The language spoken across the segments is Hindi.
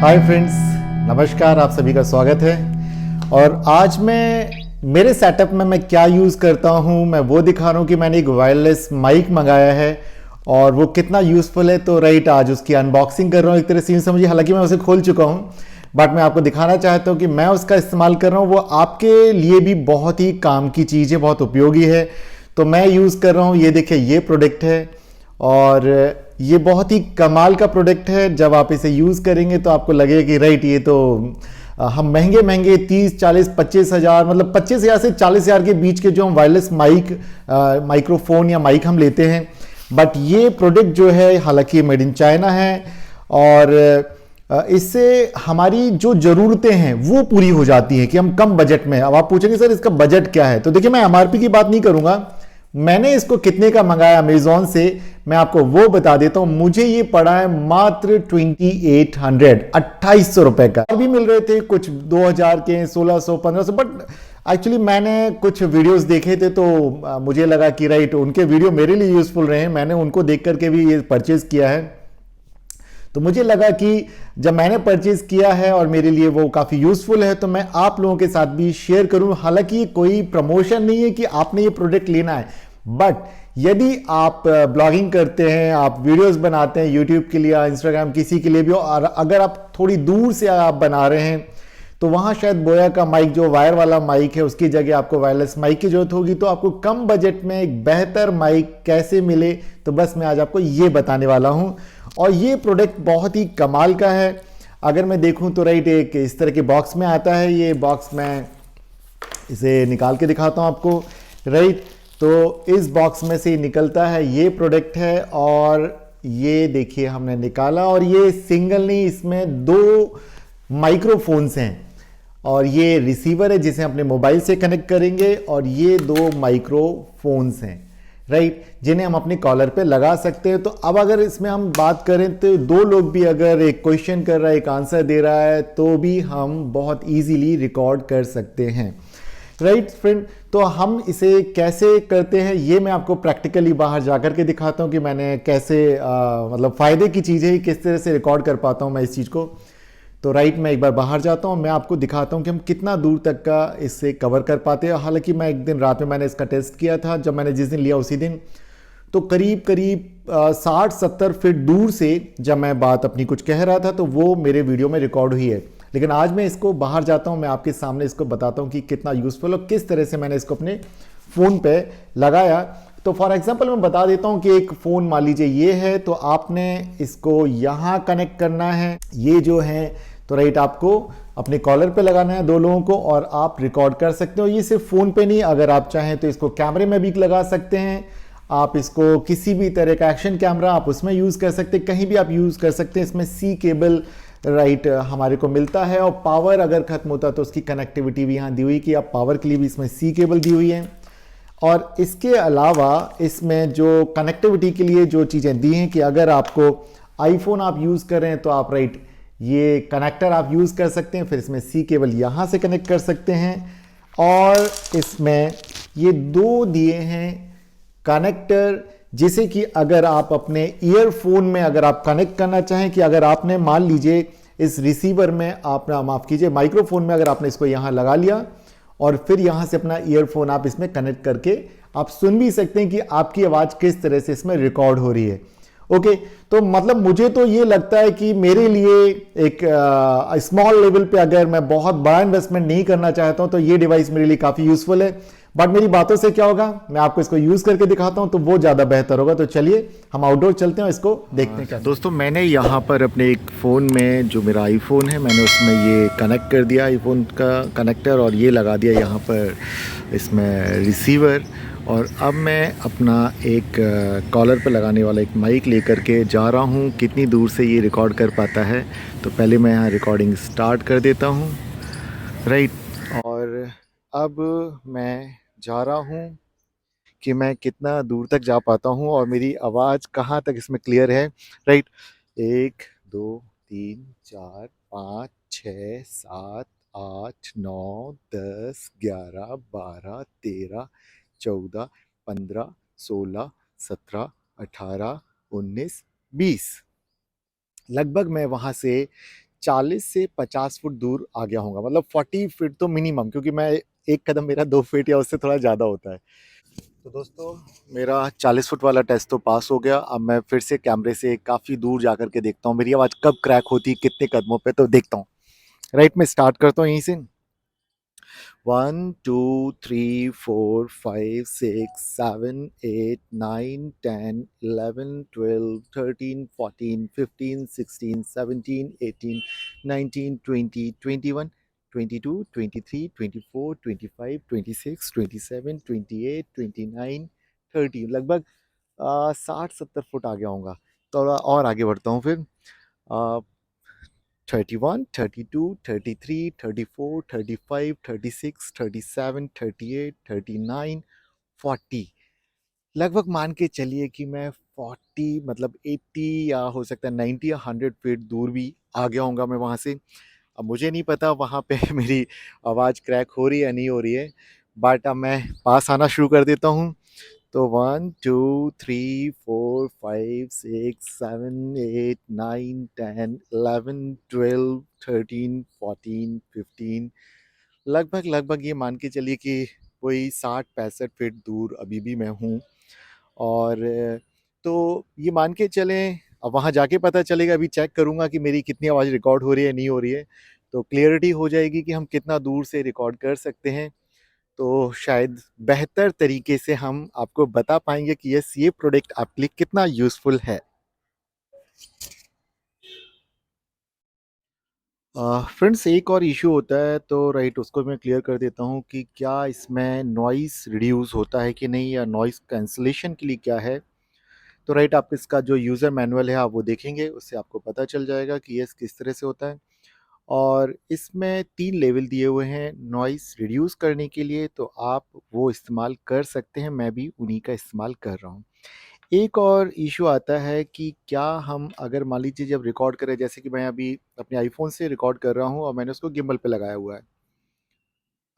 हाय फ्रेंड्स, नमस्कार। आप सभी का स्वागत है। और आज मेरे सेटअप में मैं क्या यूज़ करता हूँ मैं वो दिखा रहा हूँ कि मैंने एक वायरलेस माइक मंगाया है और वो कितना यूज़फुल है। तो राइट, आज उसकी अनबॉक्सिंग कर रहा हूँ एक तरह से समझिए। हालांकि मैं उसे खोल चुका हूँ, बट मैं आपको दिखाना चाहता हूँ कि मैं उसका इस्तेमाल कर रहा हूँ। वो आपके लिए भी बहुत ही काम की चीज़ है, बहुत उपयोगी है। तो मैं यूज़ कर रहा हूँ। ये देखिए, ये प्रोडक्ट है और ये बहुत ही कमाल का प्रोडक्ट है। जब आप इसे यूज़ करेंगे तो आपको लगेगा कि राइट, ये तो हम महंगे महंगे 30 40 25 हज़ार, मतलब 25 हज़ार से 40 हज़ार के बीच के जो हम वायरलेस माइक्रोफोन या माइक हम लेते हैं, बट ये प्रोडक्ट जो है, हालांकि मेड इन चाइना है और इससे हमारी जो ज़रूरतें हैं वो पूरी हो जाती हैं कि हम कम बजट में। अब आप पूछेंगे सर इसका बजट क्या है, तो देखिए मैं एमआरपी की बात नहीं करूंगा। मैंने इसको कितने का मंगाया अमेजोन से, मैं आपको वो बता देता हूं। मुझे ये पड़ा है मात्र 2800, 2800 रुपए का। और भी मिल रहे थे कुछ 2000 के, 1600, 1500, बट एक्चुअली मैंने कुछ वीडियोस देखे थे तो मुझे लगा कि राइट, उनके वीडियो मेरे लिए यूजफुल रहे। मैंने उनको देख करके भी ये परचेज किया है। तो मुझे लगा कि जब मैंने परचेज किया है और मेरे लिए वो काफ़ी यूज़फुल है तो मैं आप लोगों के साथ भी शेयर करूं। हालांकि ये कोई प्रमोशन नहीं है कि आपने ये प्रोडक्ट लेना है, बट यदि आप ब्लॉगिंग करते हैं, आप वीडियोस बनाते हैं यूट्यूब के लिए, इंस्टाग्राम, किसी के लिए भी, और अगर आप थोड़ी दूर से आप बना रहे हैं तो वहाँ शायद बोया का माइक, जो वायर वाला माइक है, उसकी जगह आपको वायरलेस माइक की जरूरत होगी। तो आपको कम बजट में एक बेहतर माइक कैसे मिले, तो बस मैं आज आपको ये बताने वाला हूँ। और ये प्रोडक्ट बहुत ही कमाल का है। अगर मैं देखूँ तो राइट, एक इस तरह के बॉक्स में आता है। ये बॉक्स मैं इसे निकाल के दिखाता हूँ आपको। राइट, तो इस बॉक्स में से निकलता है, ये प्रोडक्ट है। और ये देखिए हमने निकाला, और ये सिंगल नहीं, इसमें 2 माइक्रोफोन्स हैं और ये रिसीवर है जिसे अपने मोबाइल से कनेक्ट करेंगे, और ये 2 माइक्रोफोन्स हैं राइट, जिन्हें हम अपने कॉलर पे लगा सकते हैं। तो अब अगर इसमें हम बात करें तो 2 लोग भी अगर एक क्वेश्चन कर रहा है, एक आंसर दे रहा है, तो भी हम बहुत इजीली रिकॉर्ड कर सकते हैं राइट फ्रेंड। तो हम इसे कैसे करते हैं ये मैं आपको प्रैक्टिकली बाहर जाकर के दिखाता हूं कि मैंने कैसे मतलब फ़ायदे की चीज़ है, किस तरह से रिकॉर्ड कर पाता हूं मैं इस चीज़ को। तो राइट, मैं एक बार बाहर जाता हूँ, मैं आपको दिखाता हूँ कि हम कितना दूर तक का इससे कवर कर पाते हैं। हालांकि मैं एक दिन रात में मैंने इसका टेस्ट किया था, जब मैंने जिस दिन लिया उसी दिन, तो करीब करीब 60-70 फीट दूर से जब मैं बात अपनी कुछ कह रहा था तो वो मेरे वीडियो में रिकॉर्ड हुई है। लेकिन आज मैं इसको बाहर जाता हूँ, मैं आपके सामने इसको बताता हूँ कि कितना यूज़फुल और किस तरह से मैंने इसको अपने फ़ोन पे लगाया। तो फॉर एग्जांपल मैं बता देता हूँ कि एक फ़ोन मान लीजिए ये है, तो आपने इसको यहाँ कनेक्ट करना है, ये जो है, तो राइट, आपको अपने कॉलर पे लगाना है 2 लोगों को और आप रिकॉर्ड कर सकते हो। ये सिर्फ फ़ोन पे नहीं, अगर आप चाहें तो इसको कैमरे में भी लगा सकते हैं। आप इसको किसी भी तरह का एक्शन कैमरा आप उसमें यूज़ कर सकते हैं, कहीं भी आप यूज़ कर सकते हैं। इसमें सी केबल राइट हमारे को मिलता है, और पावर अगर खत्म होता तो उसकी कनेक्टिविटी भी यहाँ दी हुई कि आप पावर के लिए भी इसमें सी केबल दी हुई है। और इसके अलावा इसमें जो कनेक्टिविटी के लिए जो चीज़ें दी हैं कि अगर आपको आईफोन आप यूज़ कर रहे हैं तो आप राइट, ये कनेक्टर आप यूज़ कर सकते हैं। फिर इसमें सी केबल यहाँ से कनेक्ट कर सकते हैं, और इसमें ये 2 दिए हैं कनेक्टर, जिसे कि अगर आप अपने ईयरफोन में अगर आप कनेक्ट करना चाहें, कि अगर आपने मान लीजिए इस रिसीवर में आपने, माफ़ कीजिए, माइक्रोफोन में अगर आपने इसको यहाँ लगा लिया और फिर यहाँ से अपना ईयरफोन आप इसमें कनेक्ट करके आप सुन भी सकते हैं कि आपकी आवाज़ किस तरह से इसमें रिकॉर्ड हो रही है। ओके, तो मतलब मुझे तो ये लगता है कि मेरे लिए एक स्मॉल लेवल पे अगर मैं बहुत बड़ा इन्वेस्टमेंट नहीं करना चाहता हूं तो ये डिवाइस मेरे लिए काफ़ी यूज़फुल है। बट मेरी बातों से क्या होगा, मैं आपको इसको यूज़ करके दिखाता हूं तो वो ज़्यादा बेहतर होगा। तो चलिए हम आउटडोर चलते हैं, इसको देखते हैं। क्या दोस्तों, मैंने यहाँ पर अपने एक फ़ोन में, जो मेरा आईफोन है, मैंने उसमें ये कनेक्ट कर दिया आईफोन का कनेक्टर, और ये लगा दिया यहाँ पर इसमें रिसीवर। और अब मैं अपना एक कॉलर पर लगाने वाला एक माइक लेकर के जा रहा हूँ। कितनी दूर से ये रिकॉर्ड कर पाता है, तो पहले मैं यहाँ रिकॉर्डिंग स्टार्ट कर देता हूँ राइट। और अब मैं जा रहा हूँ कि मैं कितना दूर तक जा पाता हूँ और मेरी आवाज़ कहाँ तक इसमें क्लियर है राइट। 1 2 3 4 5 6 7 8 9 10 11 12 13 14 15 16 17 18 19 20, लगभग मैं वहाँ से 40 से 50 फुट दूर आ गया होगा, मतलब 40 फीट तो मिनिमम, क्योंकि मैं एक कदम मेरा 2 फीट या उससे थोड़ा ज़्यादा होता है। तो दोस्तों, मेरा 40 फुट वाला टेस्ट तो पास हो गया। अब मैं फिर से कैमरे से काफ़ी दूर जा कर के देखता हूँ मेरी आवाज़ कब क्रैक होती है, कितने कदमों पे, तो देखता हूँ। राइट, मैं स्टार्ट करता हूँ यहीं से। 1 2 3 4 5 6 7 8 9 10 11 12 13 14 15 16 17 18 19 20 21 22 23 24 25 26 27 28 29 30, लगभग 60-70 फुट आ गया होगा। थोड़ा और आगे बढ़ता हूँ फिर। 31, 32, 33, 34, 35, 36, 37, 38, 39, 40, लगभग मान के चलिए कि मैं 40 मतलब 80 या हो सकता है 90 या 100 फीट दूर भी आ गया होऊंगा मैं वहाँ से। अब मुझे नहीं पता वहाँ पे मेरी आवाज़ क्रैक हो रही है या नहीं हो रही है, बट अब मैं पास आना शुरू कर देता हूँ। तो 1 2 3 4 5 6 7 8 9 10 11 12 13 14 15, लगभग लगभग ये मान के चलिए कि कोई 60-65 फीट दूर अभी भी मैं हूँ। और तो ये मान के चलें, अब वहाँ जाके पता चलेगा, अभी चेक करूँगा कि मेरी कितनी आवाज़ रिकॉर्ड हो रही है नहीं हो रही है, तो क्लियरिटी हो जाएगी कि हम कितना दूर से रिकॉर्ड कर सकते हैं। तो शायद बेहतर तरीके से हम आपको बता पाएंगे कि यस, ये प्रोडक्ट आपके लिए कितना यूज़फुल है। फ्रेंड्स, एक और इशू होता है, तो राइट उसको मैं क्लियर कर देता हूँ कि क्या इसमें नॉइस रिड्यूस होता है कि नहीं, या नॉइस कैंसलेशन के लिए क्या है। तो राइट, आप इसका जो यूज़र मैनुअल है आप वो देखेंगे, उससे आपको पता चल जाएगा कि यस किस तरह से होता है। और इसमें 3 लेवल दिए हुए हैं नॉइस रिड्यूस करने के लिए, तो आप वो इस्तेमाल कर सकते हैं, मैं भी उन्हीं का इस्तेमाल कर रहा हूँ। एक और इशू आता है कि क्या हम अगर मान लीजिए जब रिकॉर्ड करें, जैसे कि मैं अभी अपने आईफोन से रिकॉर्ड कर रहा हूँ और मैंने उसको गिम्बल पे लगाया हुआ है,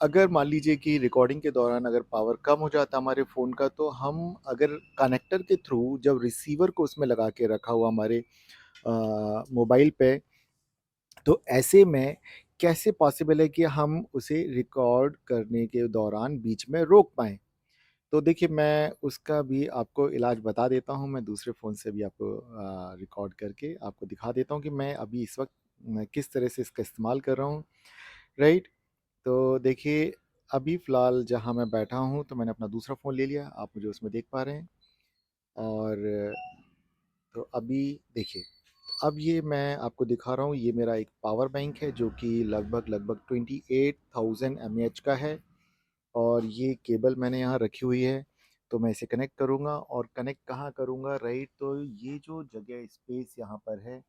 अगर मान लीजिए कि रिकॉर्डिंग के दौरान अगर पावर कम हो जाता हमारे फ़ोन का, तो हम अगर कनेक्टर के थ्रू जब रिसीवर को उसमें लगा के रखा हुआ हमारे मोबाइल पे, तो ऐसे में कैसे पॉसिबल है कि हम उसे रिकॉर्ड करने के दौरान बीच में रोक पाएँ? तो देखिए, मैं उसका भी आपको इलाज बता देता हूँ, मैं दूसरे फ़ोन से भी आपको रिकॉर्ड करके आपको दिखा देता हूँ कि मैं अभी इस वक़्त मैं किस तरह से इसका इस्तेमाल कर रहा हूँ, राइट? तो देखिए, अभी फ़िलहाल जहाँ मैं बैठा हूँ, तो मैंने अपना दूसरा फ़ोन ले लिया, आप मुझे उसमें देख पा रहे हैं। और तो अभी देखिए, अब ये मैं आपको दिखा रहा हूँ, ये मेरा एक पावर बैंक है जो कि लगभग लगभग 28,000 mAh का है। और ये केबल मैंने यहाँ रखी हुई है, तो मैं इसे कनेक्ट करूँगा। और कनेक्ट कहाँ करूँगा, राइट? तो ये जो जगह स्पेस यहाँ पर है,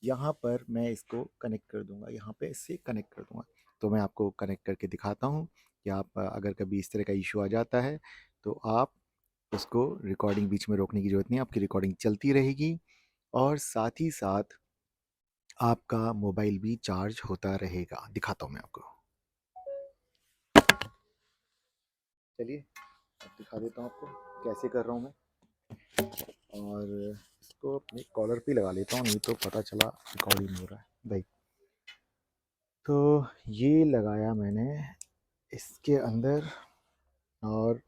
यहाँ पर मैं इसको कनेक्ट कर दूँगा, यहाँ पे इससे कनेक्ट कर दूँगा। तो मैं आपको कनेक्ट करके दिखाता हूँ कि आप अगर कभी इस तरह का इशू आ जाता है, तो आप उसको रिकॉर्डिंग बीच में रोकने की ज़रूरत नहीं है, आपकी रिकॉर्डिंग चलती रहेगी और साथ ही साथ आपका मोबाइल भी चार्ज होता रहेगा। दिखाता हूँ मैं आपको, चलिए अब दिखा देता हूँ आपको कैसे कर रहा हूँ मैं। और इसको अपने कॉलर पे लगा लेता हूँ, नहीं तो पता चला रिकॉर्ड ही नहीं हो रहा है भाई। तो ये लगाया मैंने इसके अंदर, और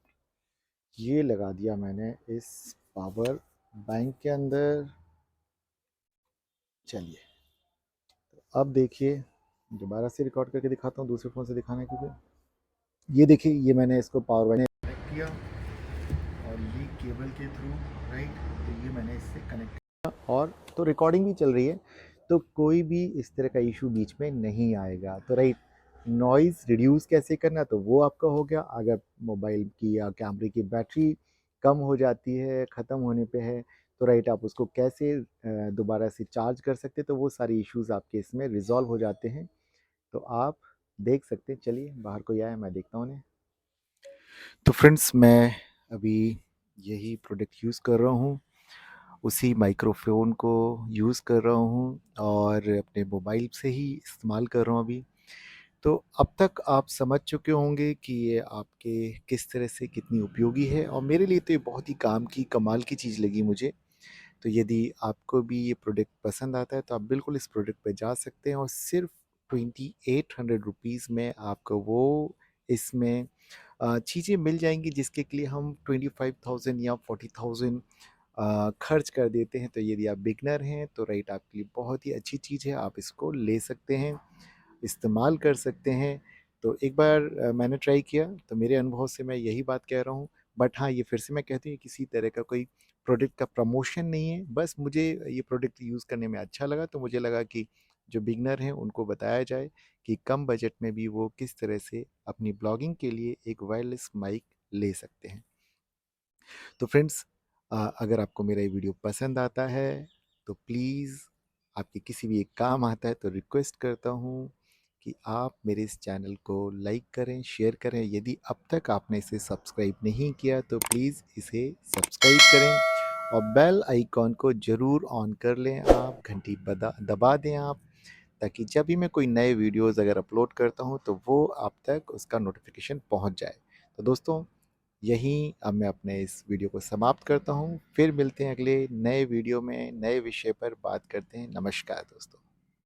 ये लगा दिया मैंने इस पावर बैंक के अंदर। चलिए, तो अब देखिए, दोबारा से रिकॉर्ड करके दिखाता हूँ दूसरे फ़ोन से दिखाने के लिए। ये देखिए, ये मैंने इसको पावर बैंक कनेक्ट किया और ये केबल के थ्रू, राइट, तो ये मैंने इससे कनेक्ट किया और तो रिकॉर्डिंग भी चल रही है, तो कोई भी इस तरह का इशू बीच में नहीं आएगा। तो राइट, नॉइज़ रिड्यूस कैसे करना, तो वो आपका हो गया। अगर मोबाइल की या कैमरे की बैटरी कम हो जाती है, ख़त्म होने पे है, तो राइट आप उसको कैसे दोबारा से चार्ज कर सकते हैं, तो वो सारे इश्यूज़ आपके इसमें रिज़ॉल्व हो जाते हैं। तो आप देख सकते हैं, चलिए बाहर कोई आया, मैं देखता हूँ उन्हें। तो फ्रेंड्स, मैं अभी यही प्रोडक्ट यूज़ कर रहा हूँ, उसी माइक्रोफ़ोन को यूज़ कर रहा हूँ और अपने मोबाइल से ही इस्तेमाल कर रहा हूँ अभी। तो अब तक आप समझ चुके होंगे कि ये आपके किस तरह से कितनी उपयोगी है, और मेरे लिए तो ये बहुत ही काम की कमाल की चीज़ लगी मुझे, तो यदि आपको भी ये प्रोडक्ट पसंद आता है तो आप बिल्कुल इस प्रोडक्ट पे जा सकते हैं और सिर्फ 2800 रुपीज़ में आपको वो इसमें चीज़ें मिल जाएंगी जिसके लिए हम 25,000 या 40,000 खर्च कर देते हैं। तो यदि आप बिगनर हैं तो राइट आपके लिए बहुत ही अच्छी चीज़ है, आप इसको ले सकते हैं, इस्तेमाल कर सकते हैं। तो एक बार मैंने ट्राई किया तो मेरे अनुभव से मैं यही बात कह रहा हूँ। बट हाँ, ये फिर से मैं कहती हूँ किसी तरह का कोई प्रोडक्ट का प्रमोशन नहीं है, बस मुझे ये प्रोडक्ट यूज़ करने में अच्छा लगा तो मुझे लगा कि जो बिगनर हैं उनको बताया जाए कि कम बजट में भी वो किस तरह से अपनी ब्लॉगिंग के लिए एक वायरलेस माइक ले सकते हैं। तो फ्रेंड्स, अगर आपको मेरा ये वीडियो पसंद आता है तो प्लीज़, आपके किसी भी एक काम आता है तो रिक्वेस्ट करता हूँ कि आप मेरे इस चैनल को लाइक करें, शेयर करें। यदि अब तक आपने इसे सब्सक्राइब नहीं किया तो प्लीज़ इसे सब्सक्राइब करें और बेल आइकॉन को ज़रूर ऑन कर लें, आप घंटी दबा दें आप, ताकि जब भी मैं कोई नए वीडियोज़ अगर अपलोड करता हूँ तो वो आप तक उसका नोटिफिकेशन पहुँच जाए। तो दोस्तों, यहीं अब मैं अपने इस वीडियो को समाप्त करता हूँ। फिर मिलते हैं अगले नए वीडियो में, नए विषय पर बात करते हैं। नमस्कार दोस्तों।